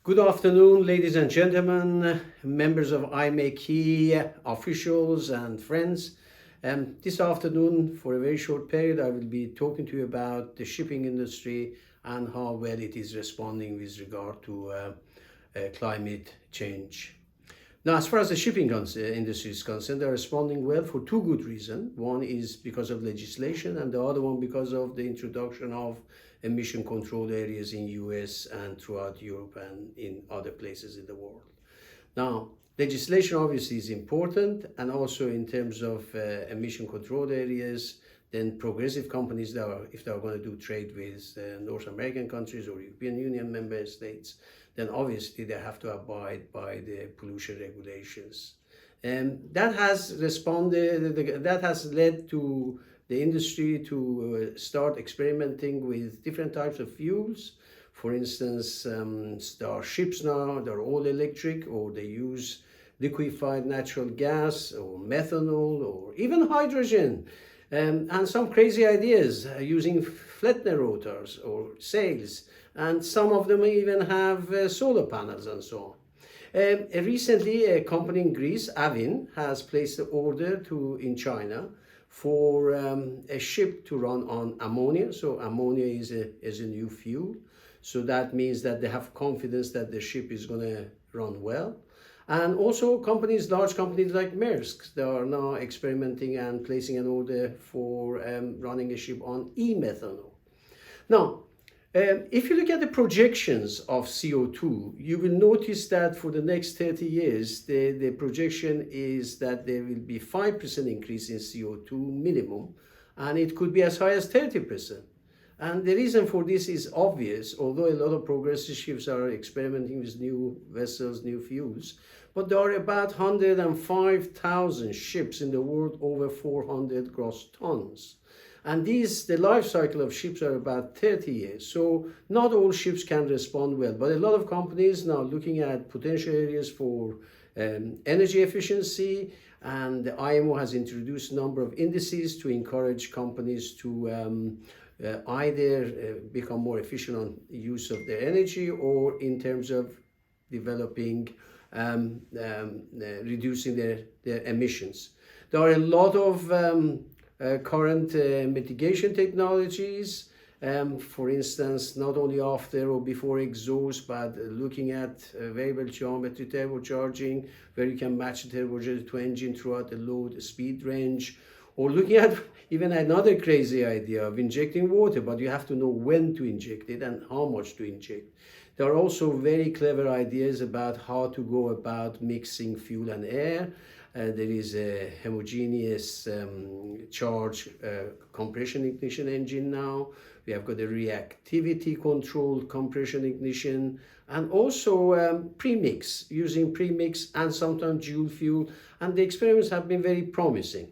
Good afternoon, ladies and gentlemen, members of IMAKE, officials and friends. This afternoon, for a very short period, I will be talking to you about the shipping industry and how well it is responding with regard to climate change. Now, as far as the shipping industry is concerned, they're responding well for two good reasons. One is because of legislation, and the other one because of the introduction of emission control areas in US and throughout Europe and in other places in the world. Now, legislation obviously is important, and also in terms of emission control areas, then progressive companies if they are going to do trade with North American countries or European Union member states, then obviously they have to abide by the pollution regulations. And that has led to the industry to start experimenting with different types of fuels. For instance, there are ships now, they're all electric, or they use liquefied natural gas or methanol or even hydrogen. And some crazy ideas using Flettner rotors or sails, and some of them even have solar panels and so on. Recently, a company in Greece, Avin, has placed an order in China for a ship to run on ammonia. So ammonia is a new fuel. So that means that they have confidence that the ship is going to run well. And also large companies like Maersk, they are now experimenting and placing an order for running a ship on e-methanol. Now, if you look at the projections of CO2, you will notice that for the next 30 years, the projection is that there will be 5% increase in CO2 minimum, and it could be as high as 30%. And the reason for this is obvious, although a lot of progressive ships are experimenting with new vessels, new fuels, but there are about 105,000 ships in the world over 400 gross tons. And the life cycle of ships are about 30 years. So not all ships can respond well, but a lot of companies now looking at potential areas for energy efficiency, and the IMO has introduced a number of indices to encourage companies to either become more efficient on use of their energy, or in terms of developing, reducing their emissions. There are a lot of current mitigation technologies, for instance, not only after or before exhaust, but looking at variable geometry turbocharging, where you can match the turbocharger to engine throughout the load speed range, or looking at even another crazy idea of injecting water, but you have to know when to inject it and how much to inject. There are also very clever ideas about how to go about mixing fuel and air. There is a homogeneous charge compression ignition engine now. We have got a reactivity controlled compression ignition, and also premix, using premix and sometimes dual fuel, and the experiments have been very promising.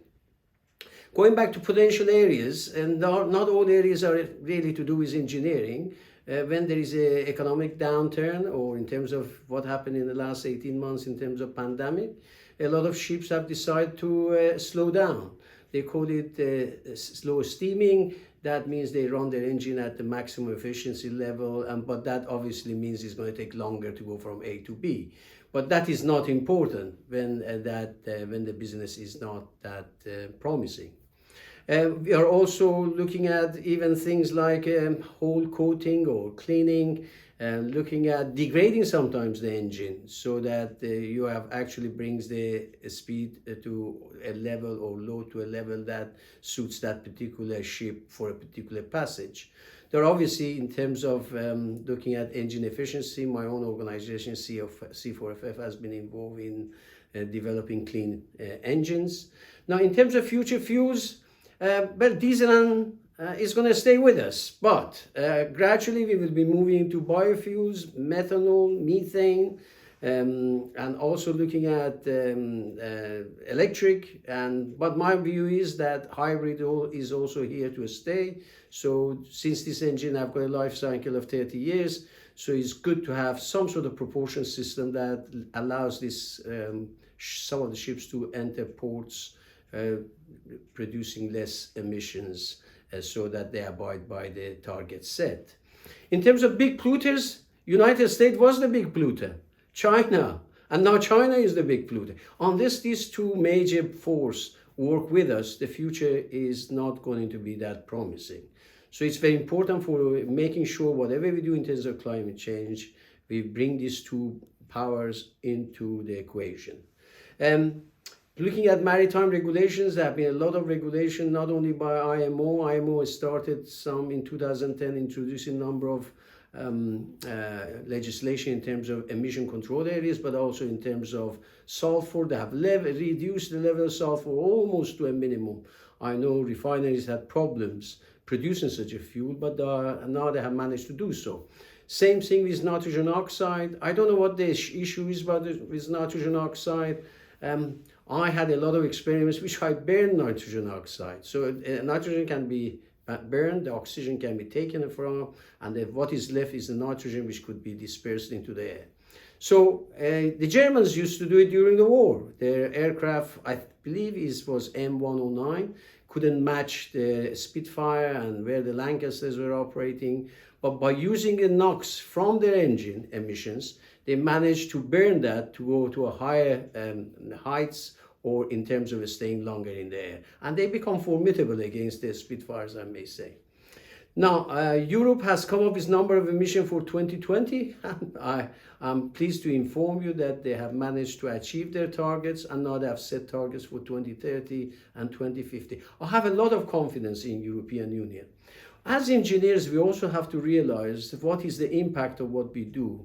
Going back to potential areas, and not all areas are really to do with engineering. When there is an economic downturn, or in terms of what happened in the last 18 months in terms of pandemic, a lot of ships have decided to slow down. They call it slow steaming. That means they run their engine at the maximum efficiency level, but that obviously means it's going to take longer to go from A to B. But that is not important when the business is not that promising. We are also looking at even things like hull coating or cleaning, looking at degrading sometimes the engine, so that you have actually brings the speed to a level, or load to a level that suits that particular ship for a particular passage. There are obviously, in terms of looking at engine efficiency, my own organization, C4FF, has been involved in developing clean engines. Now, in terms of future fuels, diesel is going to stay with us, but gradually we will be moving into biofuels, methanol, methane, and also looking at electric. But my view is that hybrid is also here to stay. So since this engine have got a life cycle of 30 years, so it's good to have some sort of propulsion system that allows some of the ships to enter ports producing less emissions, so that they abide by the target set. In terms of big polluters, United States was the big polluter, China, and now China is the big polluter. Unless these two major forces work with us, the future is not going to be that promising. So it's very important for making sure whatever we do in terms of climate change, we bring these two powers into the equation. Looking at maritime regulations, there have been a lot of regulation, not only by IMO. IMO started some in 2010, introducing a number of legislation in terms of emission control areas, but also in terms of sulfur. They have reduced the level of sulfur almost to a minimum. I know refineries had problems producing such a fuel, but now they have managed to do so. Same thing with nitrogen oxide. I don't know what the issue is with nitrogen oxide. I had a lot of experiments which I burned nitrogen oxide. So nitrogen can be burned, the oxygen can be taken from, and what is left is the nitrogen which could be dispersed into the air. So the Germans used to do it during the war. Their aircraft, I believe it was M109, couldn't match the Spitfire and where the Lancasters were operating. But by using the NOx from their engine emissions, they managed to burn that to go to a higher heights, or in terms of staying longer in the air. And they become formidable against the Spitfires, I may say. Now, Europe has come up with a number of emissions for 2020. I'm pleased to inform you that they have managed to achieve their targets, and now they have set targets for 2030 and 2050. I have a lot of confidence in European Union. As engineers, we also have to realize what is the impact of what we do.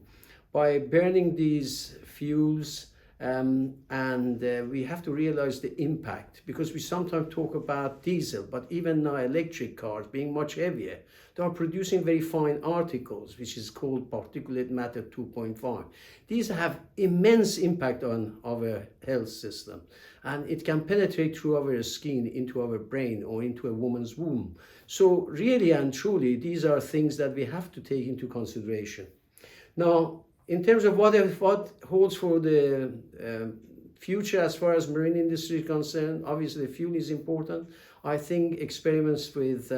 By burning these fuels, we have to realize the impact, because we sometimes talk about diesel, but even now electric cars being much heavier, they are producing very fine particles, which is called particulate matter 2.5. These have immense impact on our health system, and it can penetrate through our skin into our brain or into a woman's womb. So really and truly, these are things that we have to take into consideration. Now, in terms of what holds for the future as far as marine industry is concerned, obviously fuel is important. I think experiments with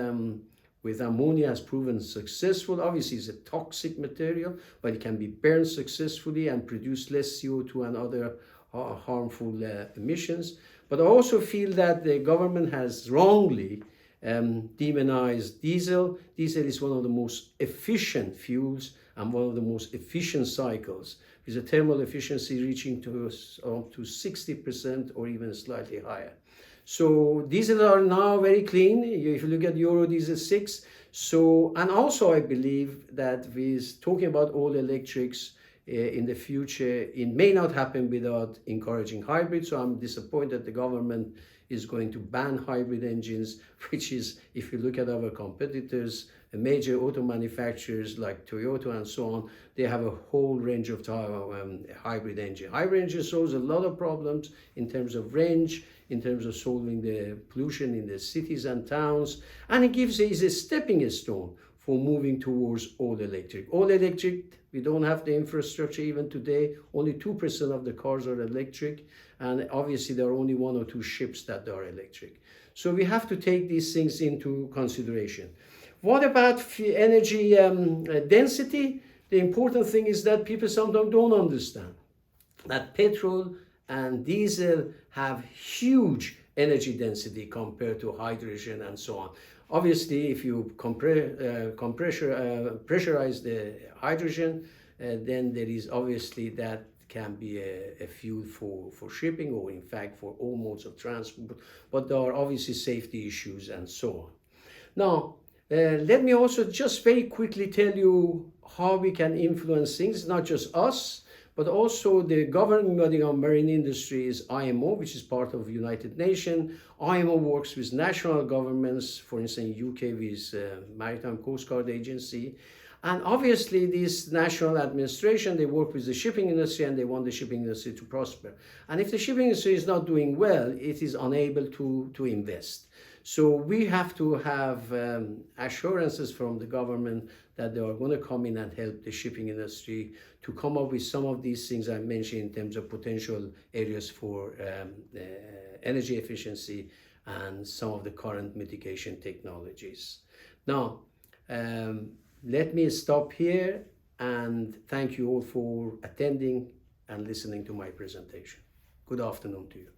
ammonia has proven successful. Obviously, it's a toxic material, but it can be burned successfully and produce less CO2 and other harmful emissions. But I also feel that the government has wrongly demonized diesel. Diesel is one of the most efficient fuels and one of the most efficient cycles, with a thermal efficiency reaching to 60% or even slightly higher. So diesel are now very clean. If you look at Euro Diesel 6. So, and also I believe that with talking about all electrics in the future, it may not happen without encouraging hybrids. So I'm disappointed the government is going to ban hybrid engines, which is, if you look at our competitors, major auto manufacturers like Toyota and so on, they have a whole range of hybrid engine. Hybrid engine solves a lot of problems in terms of range, in terms of solving the pollution in the cities and towns, and it is a stepping stone for moving towards all electric. All electric, we don't have the infrastructure even today. Only 2% of the cars are electric, and obviously there are only 1 or 2 ships that are electric. So we have to take these things into consideration. What about energy density? The important thing is that people sometimes don't understand that petrol and diesel have huge energy density compared to hydrogen and so on. Obviously, if you pressurize the hydrogen, then there is obviously that can be a fuel for shipping, or in fact for all modes of transport, but there are obviously safety issues and so on. Now, let me also just very quickly tell you how we can influence things, not just us, but also the governing body on marine industry is IMO, which is part of United Nations. IMO works with national governments, for instance, UK with Maritime Coast Guard Agency. And obviously this national administration, they work with the shipping industry and they want the shipping industry to prosper. And if the shipping industry is not doing well, it is unable to invest. So we have to have assurances from the government that they are going to come in and help the shipping industry to come up with some of these things I mentioned in terms of potential areas for energy efficiency and some of the current mitigation technologies. Now, let me stop here. and thank you all for attending and listening to my presentation. Good afternoon to you.